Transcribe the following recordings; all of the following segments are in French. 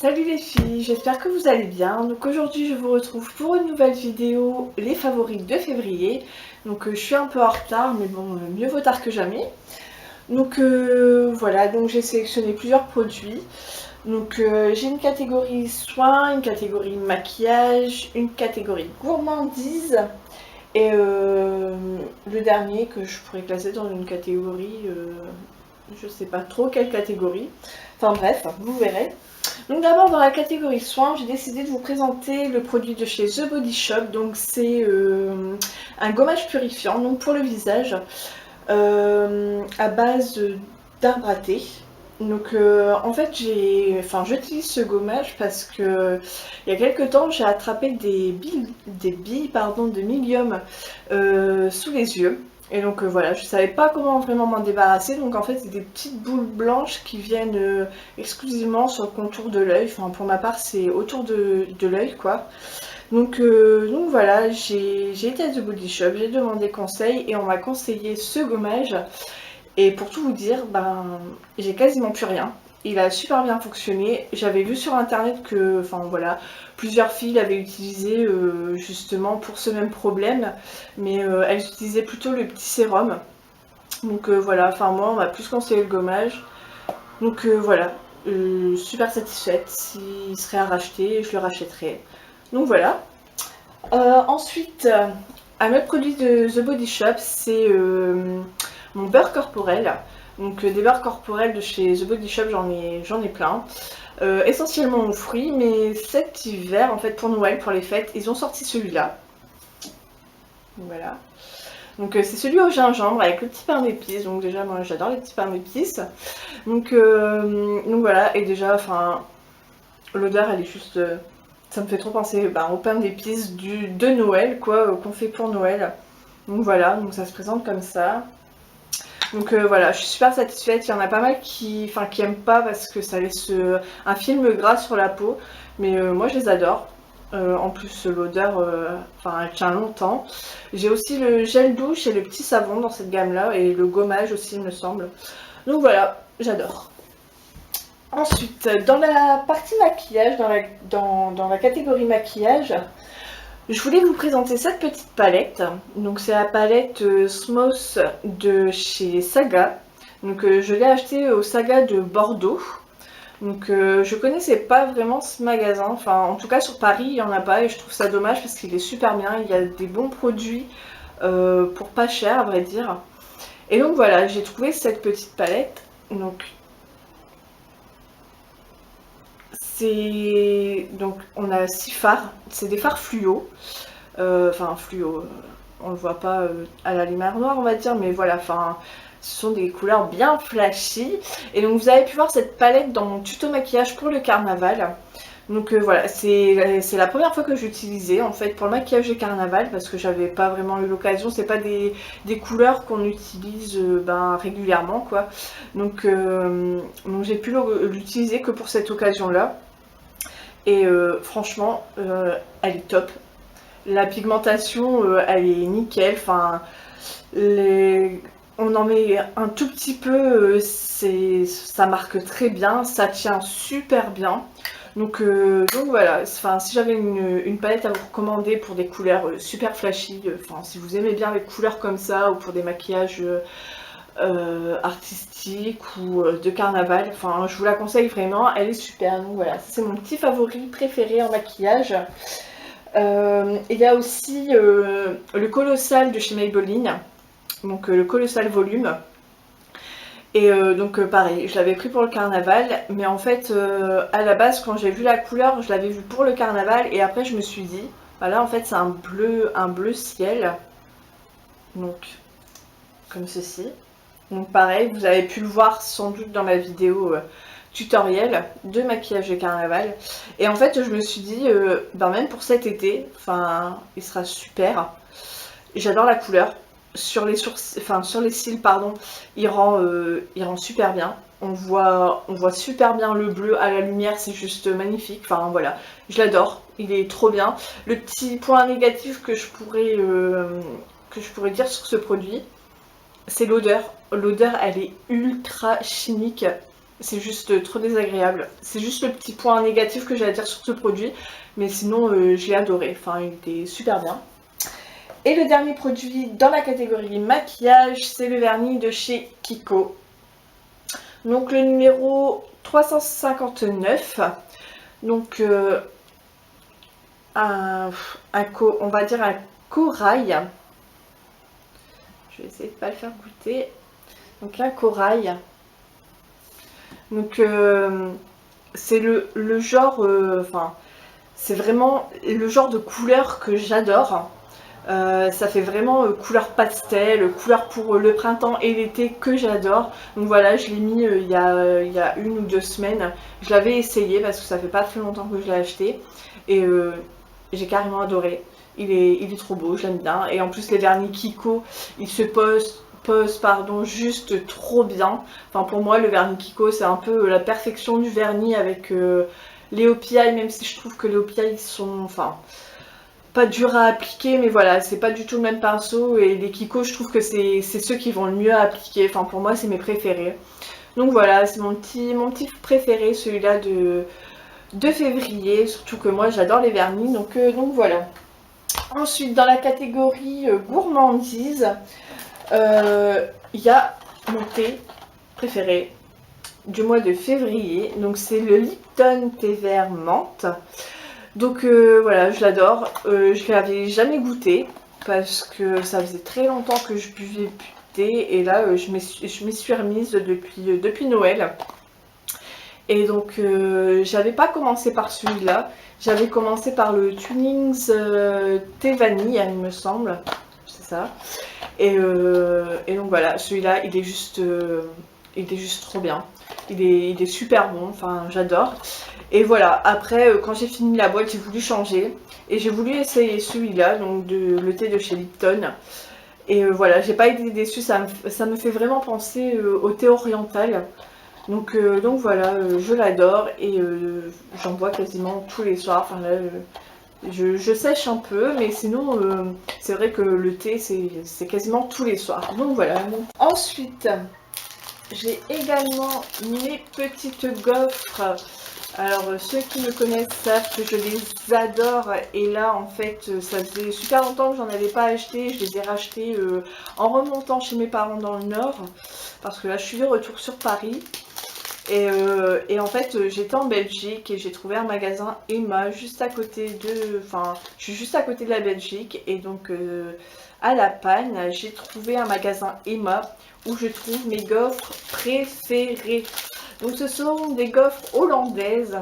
Salut les filles, j'espère que vous allez bien. Donc aujourd'hui je vous retrouve pour une nouvelle vidéo, les favoris de février. Donc je suis un peu en retard, mais bon, mieux vaut tard que jamais. Donc voilà, donc j'ai sélectionné plusieurs produits. Donc j'ai une catégorie soins, une catégorie maquillage, une catégorie gourmandise. Et le dernier que je pourrais classer dans une catégorie, je sais pas trop quelle catégorie. Enfin bref, vous verrez. Donc d'abord dans la catégorie soins, j'ai décidé de vous présenter le produit de chez The Body Shop. Donc c'est un gommage purifiant donc pour le visage à base d'arbre à thé. Donc en fait j'utilise ce gommage parce que il y a quelques temps j'ai attrapé des billes pardon, de milium sous les yeux. Et donc voilà, je savais pas comment vraiment m'en débarrasser. Donc en fait c'est des petites boules blanches qui viennent exclusivement sur le contour de l'œil. Enfin pour ma part c'est autour de l'œil quoi. Donc voilà, j'ai été à The Body Shop, j'ai demandé conseil et on m'a conseillé ce gommage. Et pour tout vous dire, ben j'ai quasiment plus rien. Il a super bien fonctionné. J'avais vu sur internet que, enfin voilà, plusieurs filles l'avaient utilisé justement pour ce même problème, mais elles utilisaient plutôt le petit sérum. Donc voilà, enfin moi on m'a plus conseillé le gommage. Donc voilà, super satisfaite. S'il serait à racheter, je le rachèterais. Donc voilà. Ensuite, un autre produit de The Body Shop, c'est mon beurre corporel. Donc des beurres corporels de chez The Body Shop, j'en ai plein. Essentiellement aux fruits, mais cet hiver, en fait pour Noël, pour les fêtes, ils ont sorti celui-là. Voilà. Donc c'est celui au gingembre avec le petit pain d'épices. Donc déjà moi j'adore les petits pains d'épices. Donc voilà, et déjà enfin l'odeur elle est juste... ça me fait trop penser au pain d'épices de Noël quoi, qu'on fait pour Noël. Donc voilà, donc ça se présente comme ça. Donc voilà, je suis super satisfaite. Il y en a pas mal qui aiment pas parce que ça laisse un film gras sur la peau. Mais moi je les adore. En plus l'odeur, elle tient longtemps. J'ai aussi le gel douche et le petit savon dans cette gamme là. Et le gommage aussi il me semble. Donc voilà, j'adore. Ensuite, dans la partie maquillage, dans la catégorie maquillage, je voulais vous présenter cette petite palette. Donc c'est la palette Smooth de chez Saga. Donc je l'ai achetée au Saga de Bordeaux. Donc je connaissais pas vraiment ce magasin. Enfin en tout cas sur Paris il n'y en a pas et je trouve ça dommage parce qu'il est super bien. Il y a des bons produits pour pas cher à vrai dire. Et donc voilà, j'ai trouvé cette petite palette. Donc donc on a 6 fards, c'est des fards fluo, fluo, on le voit pas à la lumière noire on va dire, mais voilà, enfin ce sont des couleurs bien flashy. Et donc vous avez pu voir cette palette dans mon tuto maquillage pour le carnaval. Donc voilà, c'est la première fois que j'utilisais en fait pour le maquillage de carnaval parce que j'avais pas vraiment eu l'occasion, c'est pas des couleurs qu'on utilise régulièrement quoi. Donc j'ai pu l'utiliser que pour cette occasion là. Et franchement, elle est top. La pigmentation, elle est nickel. Enfin, on en met un tout petit peu, ça marque très bien, ça tient super bien. Donc voilà, enfin, si j'avais une palette à vous recommander pour des couleurs super flashy, si vous aimez bien les couleurs comme ça ou pour des maquillages artistique ou de carnaval, enfin je vous la conseille vraiment, elle est super. Donc voilà, c'est mon petit favori préféré en maquillage. Il y a aussi le Colossal de chez Maybelline, donc le Colossal Volume. Et donc pareil, je l'avais pris pour le carnaval, mais en fait à la base quand j'ai vu la couleur, je l'avais vu pour le carnaval et après je me suis dit, voilà en fait c'est un bleu ciel, donc comme ceci. Donc pareil, vous avez pu le voir sans doute dans ma vidéo tutoriel de maquillage de carnaval. Et en fait je me suis dit, même pour cet été, il sera super. J'adore la couleur. Sur les sur les cils, pardon, il rend super bien. On voit super bien le bleu à la lumière, c'est juste magnifique. Enfin voilà, je l'adore, il est trop bien. Le petit point négatif que je pourrais dire sur ce produit, c'est l'odeur. L'odeur, elle est ultra chimique. c'est juste trop désagréable. C'est juste le petit point négatif que j'ai à dire sur ce produit, mais sinon je l'ai adoré, enfin il était super bien. Et le dernier produit dans la catégorie maquillage, c'est le vernis de chez Kiko. Donc le numéro 359, donc on va dire un corail. Je vais essayer de ne pas le faire goûter. Donc un corail. Donc c'est le genre, enfin c'est vraiment le genre de couleur que j'adore. Ça fait vraiment couleur pastel, couleur pour le printemps et l'été que j'adore. Donc voilà, je l'ai mis il y a 1 ou 2 semaines. Je l'avais essayé parce que ça fait pas très longtemps que je l'ai acheté. Et j'ai carrément adoré. Il est trop beau, je l'aime bien. Et en plus les vernis Kiko, ils se posent juste trop bien. Enfin pour moi le vernis Kiko c'est un peu la perfection du vernis avec les OPI, même si je trouve que les OPI sont... Enfin, pas dur à appliquer, mais voilà, c'est pas du tout le même pinceau. Et les Kiko, je trouve que c'est ceux qui vont le mieux à appliquer. Enfin, pour moi, c'est mes préférés. Donc voilà, c'est mon petit préféré, celui-là de février. Surtout que moi, j'adore les vernis. Donc voilà. Ensuite, dans la catégorie gourmandise, il y a mon thé préféré du mois de février. Donc c'est le Lipton thé vert menthe. Donc voilà, je l'adore. Je l'avais jamais goûté parce que ça faisait très longtemps que je buvais plus de thé. Et là, je m'y suis remise depuis Noël. Et donc, j'avais pas commencé par celui-là. J'avais commencé par le Twinings thé vanille, il me semble. C'est ça. Et donc voilà, celui-là, il est juste trop bien. Il est super bon, enfin j'adore. Et voilà, après quand j'ai fini la boîte, j'ai voulu changer. Et j'ai voulu essayer celui-là, donc le thé de chez Lipton. Et voilà, j'ai pas été déçue, ça me fait vraiment penser au thé oriental. Donc voilà, je l'adore et j'en bois quasiment tous les soirs. Enfin là, je sèche un peu, mais sinon c'est vrai que le thé c'est quasiment tous les soirs. Donc voilà. Ensuite, j'ai également mes petites gaufres. Alors ceux qui me connaissent savent que je les adore et là en fait ça faisait super longtemps que j'en avais pas acheté. Je les ai rachetés en remontant chez mes parents dans le nord parce que là je suis de retour sur Paris. Et en fait j'étais en Belgique et j'ai trouvé un magasin Emma juste à côté de... Enfin je suis juste à côté de la Belgique et donc à La Panne j'ai trouvé un magasin Emma où je trouve mes gaufres préférées. Donc ce sont des gaufres hollandaises,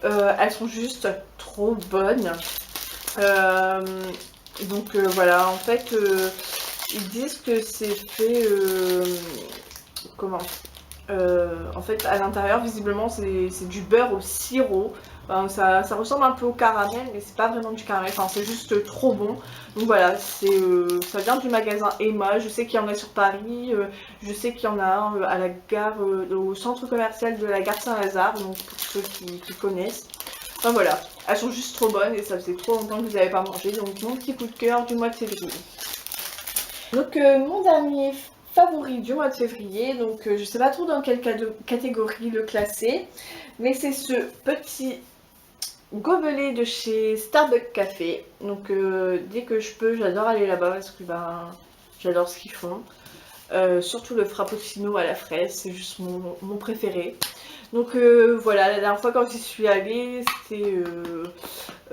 elles sont juste trop bonnes. Voilà, en fait ils disent que c'est fait... comment en fait à l'intérieur visiblement c'est du beurre au sirop. Enfin, ça ressemble un peu au caramel mais c'est pas vraiment du caramel, enfin, c'est juste trop bon. Donc voilà, ça vient du magasin Emma, je sais qu'il y en a sur Paris, je sais qu'il y en a un à la gare, au centre commercial de la gare Saint-Lazare, donc pour ceux qui connaissent. Enfin voilà, elles sont juste trop bonnes et ça faisait trop longtemps que vous n'avez pas mangé, donc mon petit coup de cœur du mois de février. Donc mon dernier favori du mois de février, donc je sais pas trop dans quelle catégorie le classer, mais c'est ce petit gobelet de chez Starbucks Café. Donc dès que je peux, j'adore aller là-bas parce que j'adore ce qu'ils font. Surtout le frappuccino à la fraise, c'est juste mon préféré. Donc voilà, la dernière fois quand j'y suis allée,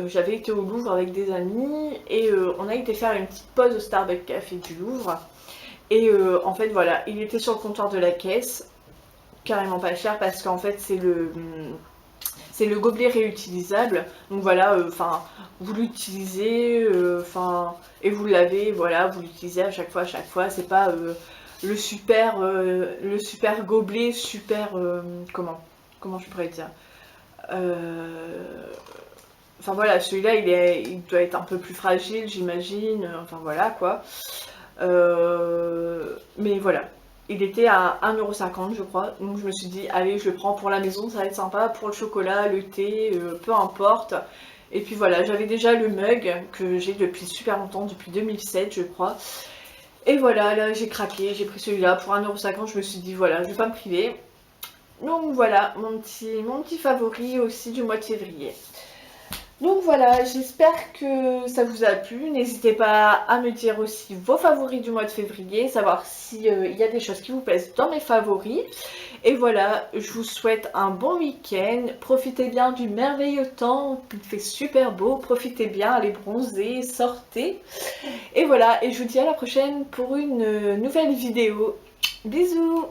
j'avais été au Louvre avec des amis et on a été faire une petite pause au Starbucks Café du Louvre. Et en fait voilà, il était sur le comptoir de la caisse, carrément pas cher parce qu'en fait c'est le gobelet réutilisable. Donc voilà, enfin vous l'utilisez, et vous l'avez, voilà, vous l'utilisez à chaque fois. C'est pas le super gobelet, comment je pourrais dire. Enfin voilà, celui-là il doit être un peu plus fragile, j'imagine. Enfin voilà quoi. Mais voilà, il était à 1,50 € je crois, donc je me suis dit allez je le prends pour la maison, ça va être sympa, pour le chocolat, le thé, peu importe. Et puis voilà, j'avais déjà le mug que j'ai depuis super longtemps, depuis 2007 je crois. Et voilà, là j'ai craqué, j'ai pris celui-là pour 1,50 €, je me suis dit voilà, je vais pas me priver. Donc voilà, mon petit favori aussi du mois de février. Donc voilà, j'espère que ça vous a plu. N'hésitez pas à me dire aussi vos favoris du mois de février, savoir s'il y a des choses qui vous plaisent dans mes favoris. Et voilà, je vous souhaite un bon week-end. Profitez bien du merveilleux temps, il fait super beau. Profitez bien, allez bronzer, sortez. Et voilà, et je vous dis à la prochaine pour une nouvelle vidéo. Bisous!